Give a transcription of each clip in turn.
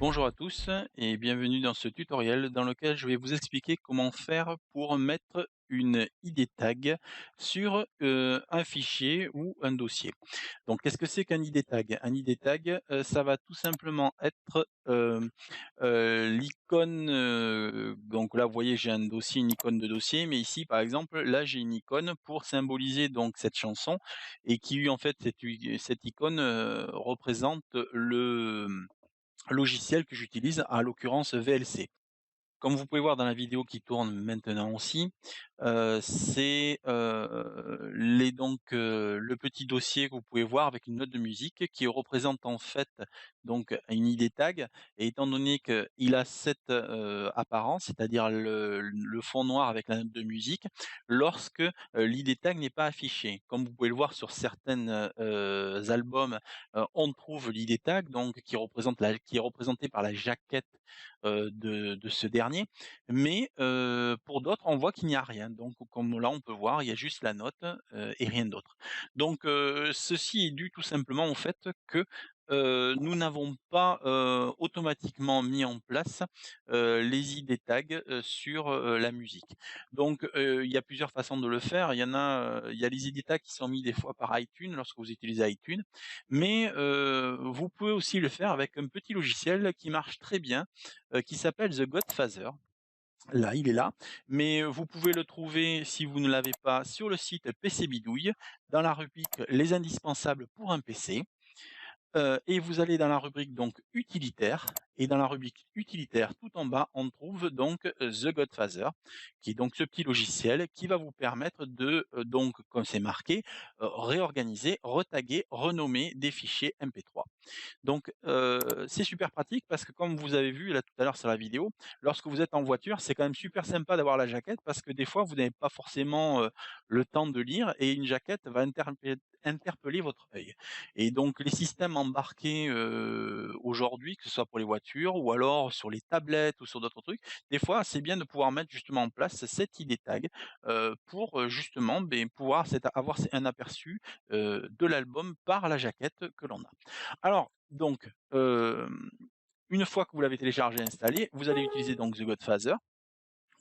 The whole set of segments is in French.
Bonjour à tous et bienvenue dans ce tutoriel dans lequel je vais vous expliquer comment faire pour mettre une ID tag sur un fichier ou un dossier. Donc qu'est-ce que c'est qu'un ID tag? Un ID tag, ça va tout simplement être l'icône, donc là vous voyez j'ai un dossier, une icône de dossier, mais ici par exemple là j'ai une icône pour symboliser donc cette chanson et qui en fait cette icône représente le logiciel que j'utilise, en l'occurrence VLC. Comme vous pouvez voir dans la vidéo qui tourne maintenant aussi, c'est, le petit dossier que vous pouvez voir avec une note de musique qui représente en fait donc une ID tag et étant donné qu'il a cette, apparence, c'est-à-dire le fond noir avec la note de musique, lorsque, l'ID tag n'est pas affiché. Comme vous pouvez le voir sur certaines, albums, on trouve l'ID tag donc qui est représenté par la jaquette, de ce dernier mais pour d'autres, on voit qu'il n'y a rien. Donc comme là, on peut voir, il y a juste la note, et rien d'autre. Donc ceci est dû tout simplement au fait que, nous n'avons pas, automatiquement mis en place, les ID tags, sur, la musique. Donc il y a plusieurs façons de le faire. Il y a les ID tags qui sont mis des fois par iTunes lorsque vous utilisez iTunes, mais vous pouvez aussi le faire avec un petit logiciel qui marche très bien, qui s'appelle The Godfather. Là, il est là, mais vous pouvez le trouver, si vous ne l'avez pas, sur le site PC Bidouille, dans la rubrique «Les indispensables pour un PC». Et vous allez dans la rubrique donc utilitaire et dans la rubrique utilitaire tout en bas, on trouve donc, The Godfather, qui est donc ce petit logiciel qui va vous permettre de, donc comme c'est marqué, réorganiser, retaguer, renommer des fichiers MP3. Donc c'est super pratique parce que comme vous avez vu là tout à l'heure sur la vidéo, lorsque vous êtes en voiture, c'est quand même super sympa d'avoir la jaquette parce que des fois vous n'avez pas forcément, le temps de lire et une jaquette va interpeller votre œil. Et donc les systèmes embarqués, aujourd'hui, que ce soit pour les voitures ou alors sur les tablettes ou sur d'autres trucs, des fois c'est bien de pouvoir mettre justement en place cette ID tag, pour, justement, pouvoir avoir un aperçu, de l'album par la jaquette que l'on a. Alors donc, une fois que vous l'avez téléchargé et installé, vous allez utiliser donc The Godfather.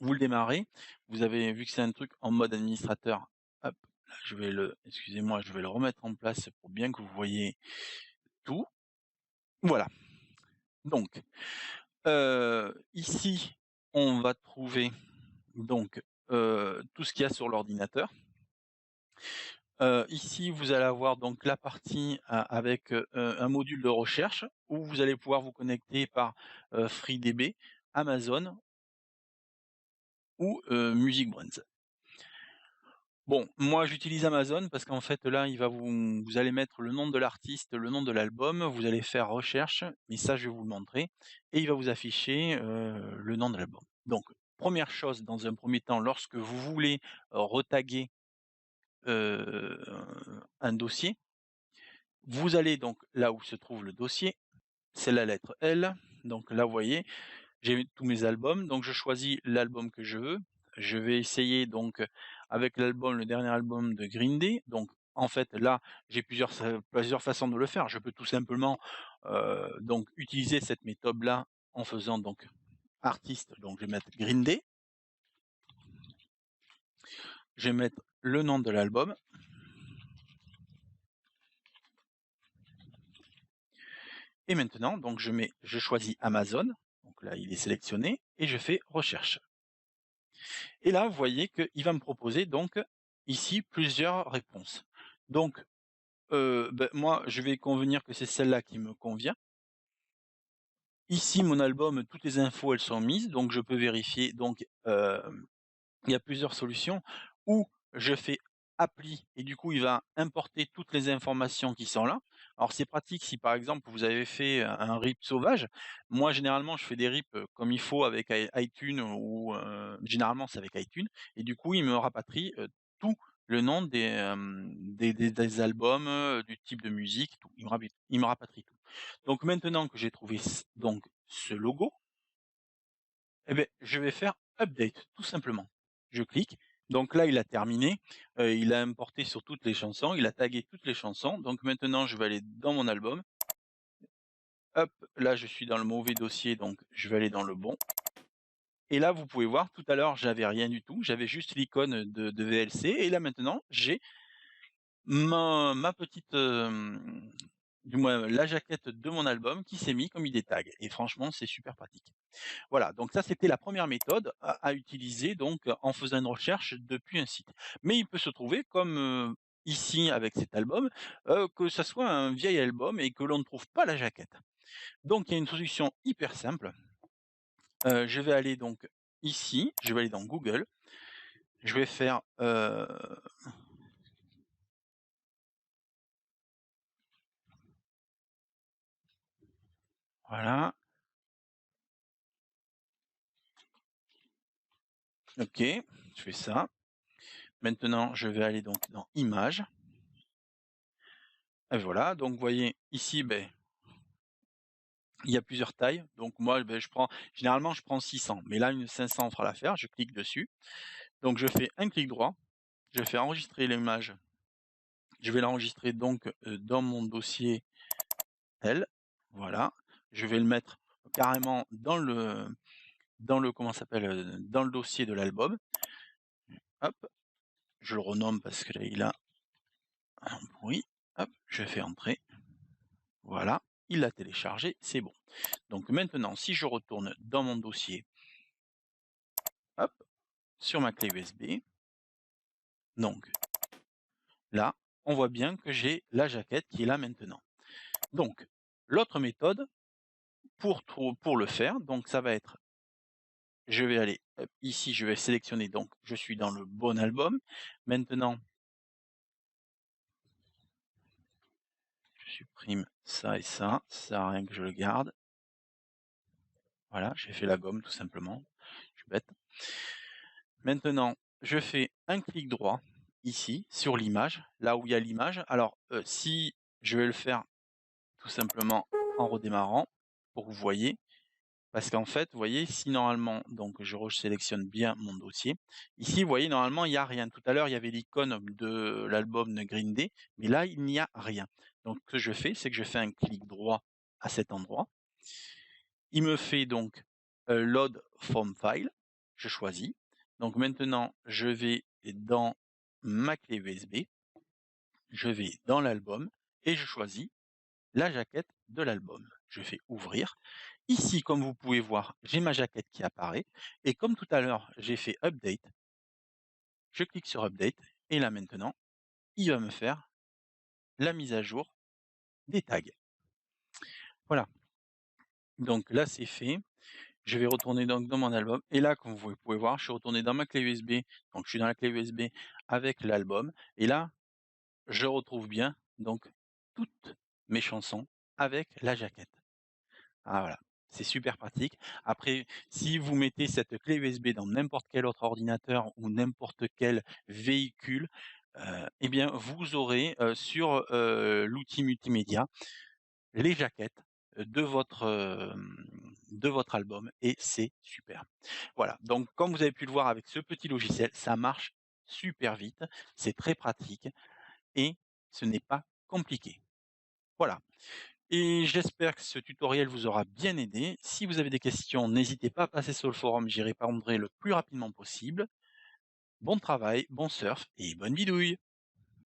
Vous le démarrez, vous avez vu que c'est un truc en mode administrateur, hop, là excusez-moi, je vais le remettre en place pour bien que vous voyez tout. Voilà, donc, ici, on va trouver donc, tout ce qu'il y a sur l'ordinateur. Ici, vous allez avoir donc la partie avec, un module de recherche où vous allez pouvoir vous connecter par, FreeDB, Amazon ou, MusicBrainz. Bon, moi j'utilise Amazon parce qu'en fait là, vous allez mettre le nom de l'artiste, le nom de l'album, vous allez faire recherche, mais ça je vais vous le montrer et il va vous afficher, le nom de l'album. Donc, première chose dans un premier temps, lorsque vous voulez, retaguer, heu, un dossier, vous allez donc là où se trouve le dossier, c'est la lettre L. Donc là, vous voyez, j'ai tous mes albums, donc je choisis l'album que je veux. Je vais essayer donc avec le dernier album de Green Day. Donc en fait, là, j'ai plusieurs façons de le faire. Je peux tout simplement donc utiliser cette méthode-là en faisant donc artiste, donc je vais mettre Green Day, je vais mettre le nom de l'album et maintenant donc je choisis Amazon, donc là il est sélectionné et je fais recherche. Et là, vous voyez qu'il va me proposer donc ici plusieurs réponses. Donc, moi, je vais convenir que c'est celle-là qui me convient. Ici, mon album, toutes les infos, elles sont mises, donc je peux vérifier. Donc, il y a plusieurs solutions. Ou je fais appli et du coup, il va importer toutes les informations qui sont là. Alors, c'est pratique si par exemple vous avez fait un RIP sauvage. Moi, généralement, je fais des RIP comme il faut avec iTunes ou généralement c'est avec iTunes. Et du coup, il me rapatrie tout le nom des albums, du type de musique, tout. Il me rapatrie tout. Donc maintenant que j'ai trouvé donc ce logo, eh beh, je vais faire update, tout simplement. Je clique, donc là, il a terminé, il a importé sur toutes les chansons, il a tagué toutes les chansons, donc maintenant je vais aller dans mon album, Hop, là je suis dans le mauvais dossier, donc je vais aller dans le bon. Et là, vous pouvez voir, tout à l'heure, j'avais rien du tout, j'avais juste l'icône de VLC et là maintenant, j'ai ma petite, du moins la jaquette de mon album qui s'est mis comme ID tag et franchement, c'est super pratique. Voilà, donc ça, c'était la première méthode à utiliser donc en faisant une recherche depuis un site. Mais il peut se trouver comme, ici avec cet album, que ça soit un vieil album et que l'on ne trouve pas la jaquette. Donc il y a une solution hyper simple, je vais aller donc ici, je vais aller dans Google, je vais faire, voilà, OK, je fais ça. Maintenant, je vais aller donc dans Images et voilà, donc vous voyez ici, beh, il y a plusieurs tailles, donc moi, beh, généralement je prends 600, mais là une 500 fera l'affaire, je clique dessus. Donc je fais un clic droit, je fais enregistrer l'image, je vais l'enregistrer donc, dans mon dossier L, voilà. Je vais le mettre carrément dans le comment ça s'appelle? Dans le dossier de l'album. Hop, je le renomme parce que là il a un bruit. Hop, je fais entrer. Voilà, il l'a téléchargé, c'est bon. Donc maintenant, si je retourne dans mon dossier, hop, sur ma clé USB, donc là, on voit bien que j'ai la jaquette qui est là maintenant. Donc, l'autre méthode pour le faire, donc ça va être, je vais aller ici, je vais sélectionner, donc je suis dans le bon album. Maintenant, je supprime ça et ça sert à rien que je le garde. Voilà, j'ai fait la gomme tout simplement, je suis bête. Maintenant, je fais un clic droit ici sur l'image, là où il y a l'image. Alors, si je vais le faire tout simplement en redémarrant pour que vous voyez, parce qu'en fait, vous voyez, si normalement, donc je sélectionne bien mon dossier, ici, vous voyez, normalement, il n'y a rien. Tout à l'heure, il y avait l'icône de l'album de Green Day, mais là, il n'y a rien. Donc, ce que je fais, c'est que je fais un clic droit à cet endroit. Il me fait donc Load from File, je choisis. Donc maintenant, je vais dans ma clé USB, je vais dans l'album et je choisis la jaquette de l'album. Je fais ouvrir. Ici, comme vous pouvez voir, j'ai ma jaquette qui apparaît. Et comme tout à l'heure, j'ai fait Update, je clique sur Update. Et là maintenant, il va me faire la mise à jour des tags. Voilà. Donc là, c'est fait. Je vais retourner donc dans mon album. Et là, comme vous pouvez voir, je suis retourné dans ma clé USB. Donc je suis dans la clé USB avec l'album. Et là, je retrouve bien donc toutes mes chansons avec la jaquette. Ah voilà, c'est super pratique. Après, si vous mettez cette clé USB dans n'importe quel autre ordinateur ou n'importe quel véhicule, eh bien vous aurez, sur, l'outil multimédia, les jaquettes, de votre album et c'est super. Voilà, donc comme vous avez pu le voir avec ce petit logiciel, ça marche super vite, c'est très pratique et ce n'est pas compliqué. Voilà. Et j'espère que ce tutoriel vous aura bien aidé. Si vous avez des questions, n'hésitez pas à passer sur le forum, j'y répondrai le plus rapidement possible. Bon travail, bon surf et bonne bidouille!